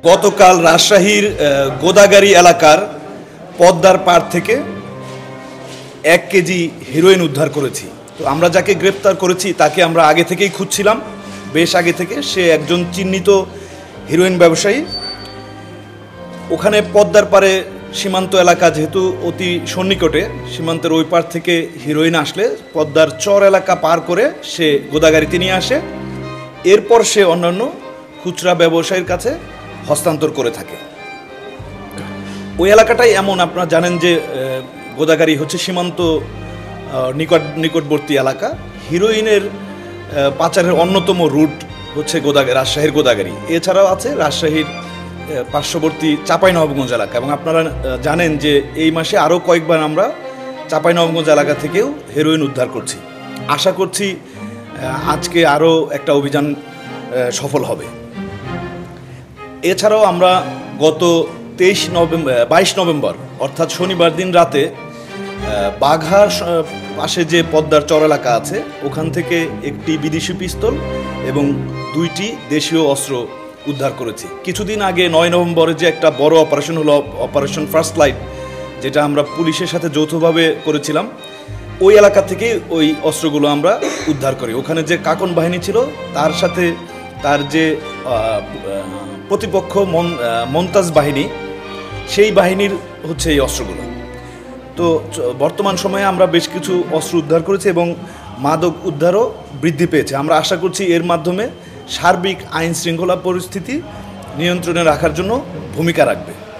গতকাল রাজশাহীর গোদাগাড়ি এলাকার পদ্মার পাড় থেকে 1 কেজি হেরোইন উদ্ধার করেছি। তো আমরা যাকে গ্রেপ্তার করেছি তাকে আমরা আগে থেকেই খুঁজছিলাম, বেশ আগে থেকে। সে একজন চিহ্নিত হেরোইন ব্যবসায়ী। ওখানে পদ্মার পাড়ে সীমান্ত এলাকা যেহেতু অতি সন্নিকটে, সীমান্তের ওই পার থেকে হিরোইন আসলে পদ্মার চর এলাকা পার করে সে গোদাগাড়িতে নিয়ে আসে। এরপর সে অন্যান্য খুচরা ব্যবসায়ীর কাছে হস্তান্তর করে থাকে। ওই এলাকাটাই এমন, আপনারা জানেন যে গোদাগাড়ি হচ্ছে সীমান্ত নিকটবর্তী এলাকা। হিরোইনের পাচারের অন্যতম রুট হচ্ছে রাজশাহীর গোদাগাড়ি। এছাড়াও আছে রাজশাহীর পার্শ্ববর্তী চাঁপাইনবাবগঞ্জ এলাকা। এবং আপনারা জানেন যে এই মাসে আরও কয়েকবার আমরা চাঁপাইনবাবগঞ্জ এলাকা থেকেও হেরোইন উদ্ধার করছি। আশা করছি আজকে আরও একটা অভিযান সফল হবে। এছাড়াও আমরা গত 22 নভেম্বর অর্থাৎ শনিবার দিন রাতে বাঘার পাশে যে পদ্মার চর এলাকা আছে ওখান থেকে একটি বিদেশি পিস্তল এবং 2টি দেশীয় অস্ত্র উদ্ধার করেছি। কিছুদিন আগে 9 নভেম্বরে যে একটা বড় অপারেশন হলো, অপারেশন ফার্স্ট লাইট, যেটা আমরা পুলিশের সাথে যৌথভাবে করেছিলাম, ওই এলাকা থেকে ওই অস্ত্রগুলো আমরা উদ্ধার করি। ওখানে যে কাকন বাহিনী ছিল তার সাথে তার যে প্রতিপক্ষ মমতাজ বাহিনী, সেই বাহিনীর হচ্ছে এই অস্ত্রগুলো। তো বর্তমান সময়ে আমরা বেশ কিছু অস্ত্র উদ্ধার করেছি এবং মাদক উদ্ধারও বৃদ্ধি পেয়েছে। আমরা আশা করছি এর মাধ্যমে সার্বিক আইন শৃঙ্খলা পরিস্থিতি নিয়ন্ত্রণে রাখার জন্য ভূমিকা রাখবে।